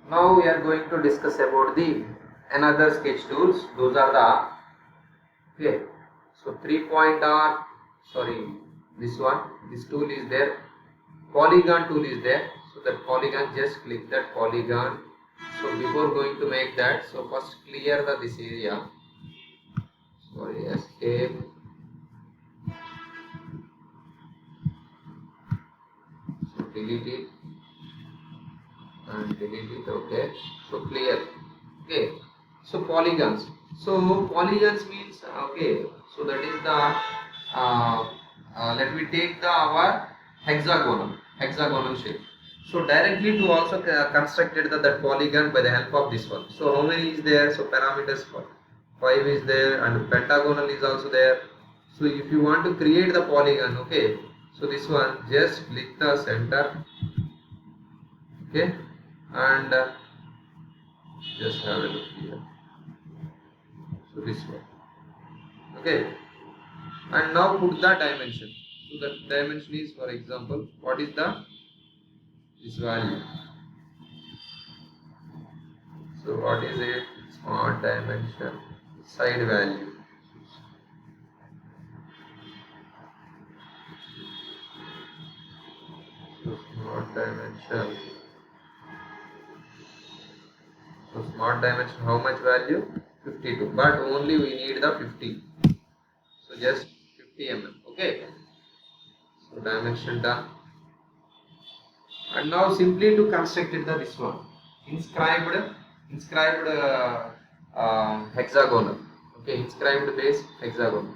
Now we are going to discuss about the another sketch tools. Those are the okay. So 3 point are this one. This tool is there. Polygon tool is there. So that polygon, just click that polygon. So before going to make that, so first clear this area. Sorry, escape. So delete it and delete it. Okay. So clear. Okay. So polygons. So polygons means okay. So that is the let me take our hexagonal shape. So directly to also constructed that polygon by the help of this one. So how many is there? So parameters 5 is there, and pentagonal is also there. So if you want to create the polygon, okay. So this one, just click the center, okay, and just have a look here. So this one, okay, and now put the dimension. So the dimension is, for example, what is this value? So what is it? Smart dimension, side value. So smart dimension. So smart dimension, how much value? 52. But only we need the 50. So just 50 mm. Okay. So dimension done. And now simply to construct it this one. Inscribed hexagonal. Okay, inscribed base hexagonal.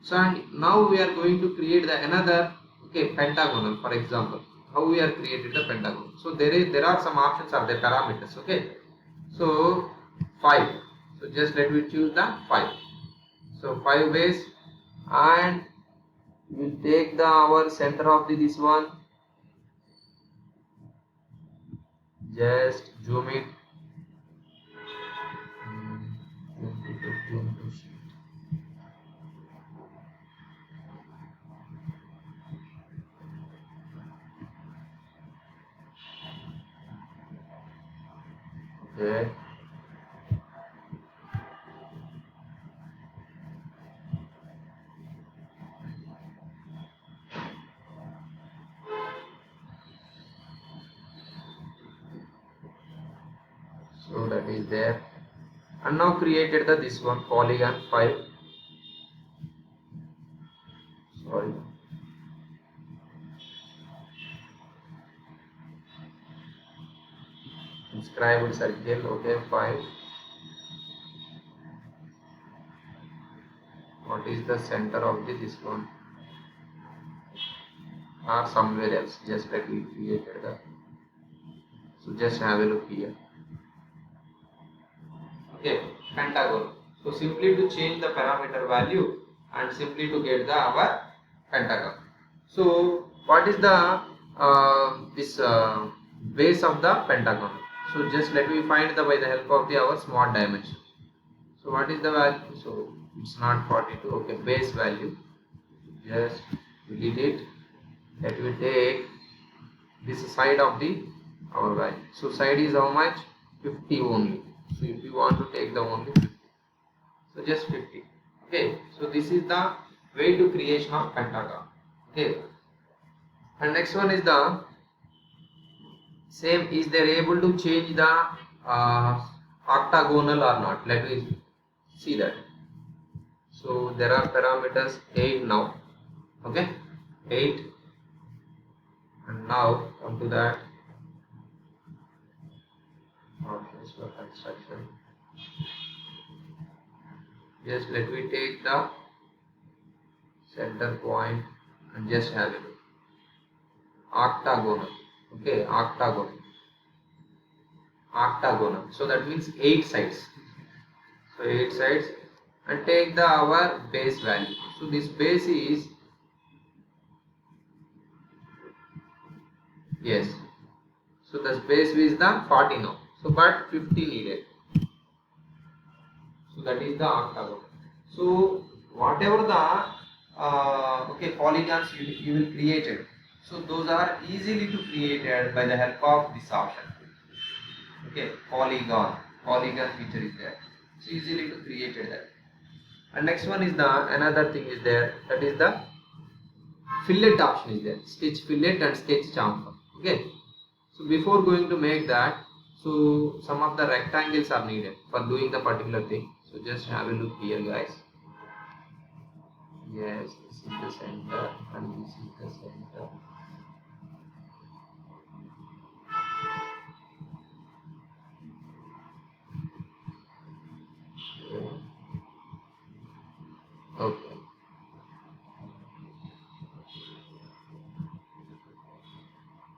So and now we are going to create the another pentagonal, for example. How we are created the pentagon. So there are some options are there, parameters. Okay. So 5. So just let me choose the 5. So 5 base, and we will take our center of this one. Just zoom it. Okay. So that is there, and now created this one polygon 5. Sorry. Inscribed circle. Okay, 5. What is the center of this one? Or somewhere else. Just let me created that. So just have a look here. Okay, pentagon. So simply to change the parameter value and simply to get our pentagon. So what is the base of the pentagon? So just let me find by the help of our smart dimension. So what is the value? So it's not 42. Okay, base value. Just delete it. Let me take this side of our value. So side is how much? 50 only. So if you want to take the only 50, so just 50. Okay. So this is the way to creation of pentagon. Okay. And next one is the same. Is they able to change the octagonal or not? Let me see that. So there are parameters 8 now. Okay, 8. And now come to that options for construction. Just let me take the center point and just have it octagonal. Okay, octagonal. So that means 8 sides. So 8 sides, and take our base value. So this base is, yes. So the base is the 40 now. So but 50 needed. So that is the octagon. So whatever the polygons you will create it. So those are easily to created by the help of this option. Okay, polygon feature is there. So easily to create that. And next one is the another thing is there, that is the fillet option is there. Sketch fillet and sketch chamfer. Okay. So before going to make that, so some of the rectangles are needed for doing the particular thing. So just have a look here, guys. Yes, this is the center and this is the center. Okay.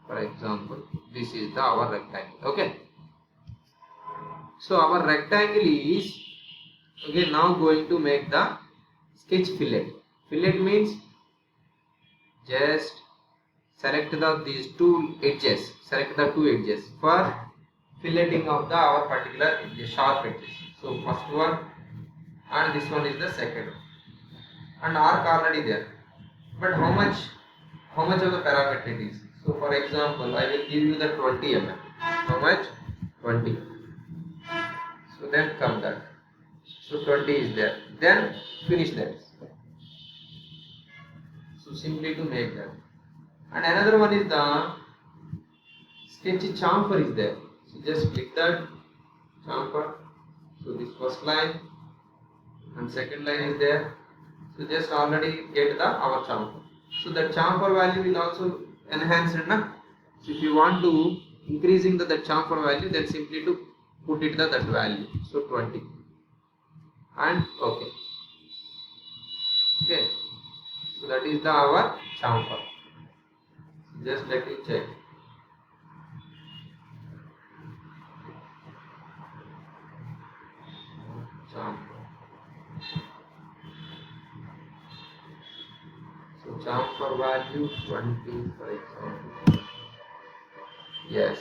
For example, this is the our rectangle. Okay. So our rectangle is okay. Now going to make the sketch fillet. Fillet means just select these two edges. Select the two edges for filleting of the our particular edges, sharp edges. So first one and this one is the second one. And arc already there. But how much of the parameter it is? So for example, I will give you the 20 mm. How much? 20. So then come that. So 20 is there. Then finish that. So simply to make that. And another one is the sketch chamfer is there. So just click that chamfer. So this first line and second line is there. So just already get the our chamfer. So that chamfer value will also enhance it. Na? So if you want to increasing the chamfer value, then simply to put it that value. So 20 and okay. Okay. So that is the our chamfer. Just let me check. Chamfer. So chamfer value 20 for example. Yes.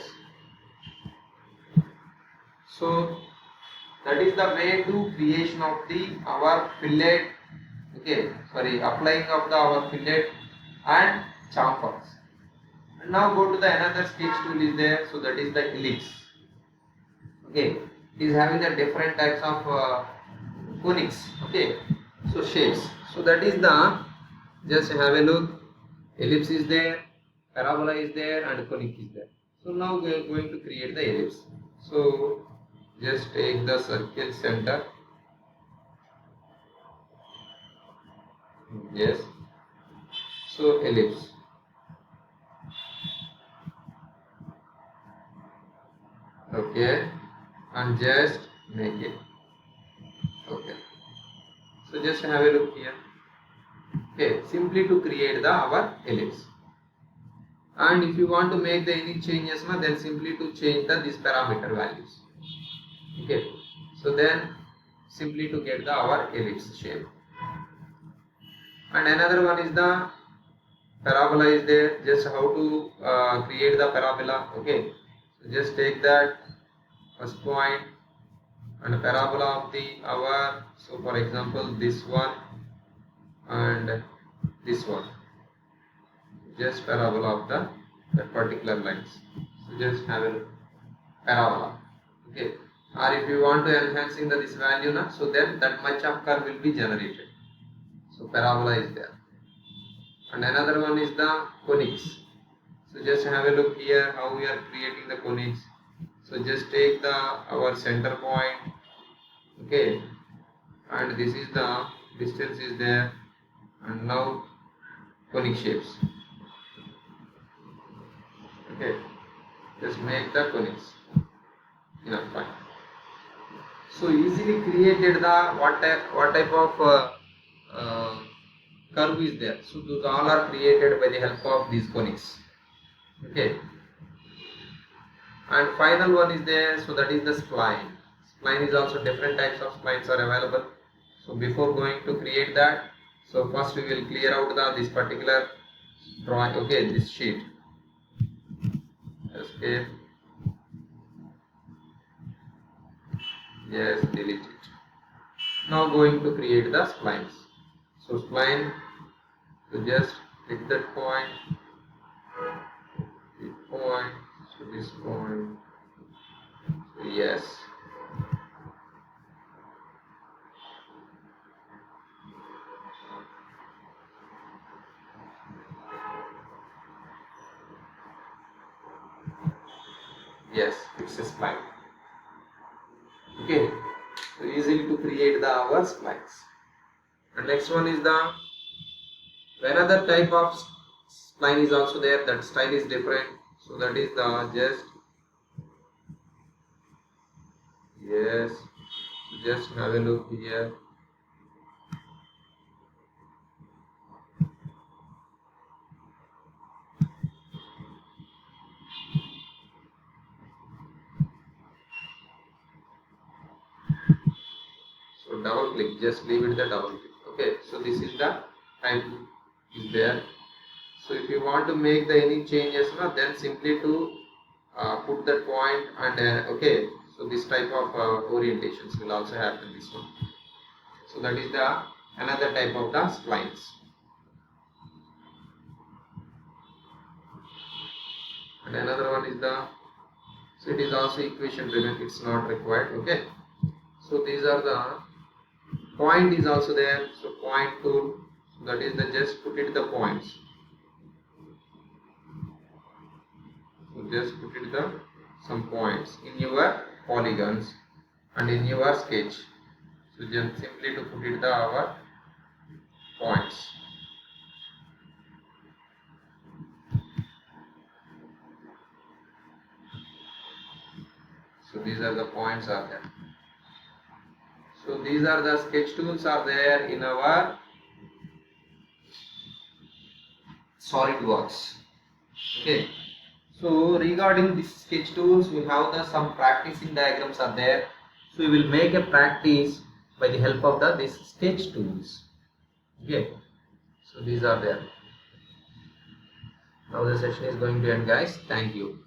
So that is the way to creation of the our fillet. Okay, sorry, applying of the our fillet and chamfers. And now go to the another sketch tool is there. So that is the ellipse. Okay, it is having the different types of conics. Okay, so shapes. So that is the just have a look. Ellipse is there, parabola is there, and conic is there. So now we are going to create the ellipse. So just take the circle center. Yes. So ellipse. Okay. And just make it. Okay. So just have a look here. Okay. Simply to create the our ellipse. And if you want to make the any changes, then simply to change this parameter values. Okay. So then simply to get the our ellipse shape. And another one is the parabola is there. Just how to create the parabola. Okay. So just take that first point and parabola of the our. So for example, this one and this one. Just parabola of that particular lines. So just have a parabola. Okay. Or if you want to enhancing this value, so then that much of curve will be generated. So parabola is there. And another one is the conics. So just have a look here how we are creating the conics. So just take our center point. Okay. And this is the distance is there. And now conic shapes. Okay. Just make the conics. Enough, fine. So easily created the what type of curve is there. So those all are created by the help of these conics. Okay. And final one is there. So that is the spline. Spline is also different types of splines are available. So before going to create that, so first we will clear out this particular drawing. Okay, this sheet. Escape. Yes, delete it. Now going to create the splines. So spline, so just click that point, so this point, Yes. Yes, it's a spline. Okay, so easily to create the our splines. And next one is the another type of spline is also there. That style is different. So that is the yes. Just have a look here. So double click. Just leave it the double click. Okay. So this is the type is there. So if you want to make the any changes, then simply to put that point and okay. So this type of orientations will also happen this one. So that is the another type of the splines. And another one is the, so it is also equation driven, it's not required. Okay, so these are the point is also there. So point tool, so that is the just put it the points. So just put it the some points in your polygons and in your sketch. So just simply to put it the our points. So these are the points are there. So these are the sketch tools are there in our SolidWorks. Okay. So regarding this sketch tools, we have the some practicing diagrams are there. So we will make a practice by the help of the this sketch tools. Okay. So these are there. Now the session is going to end, guys. Thank you.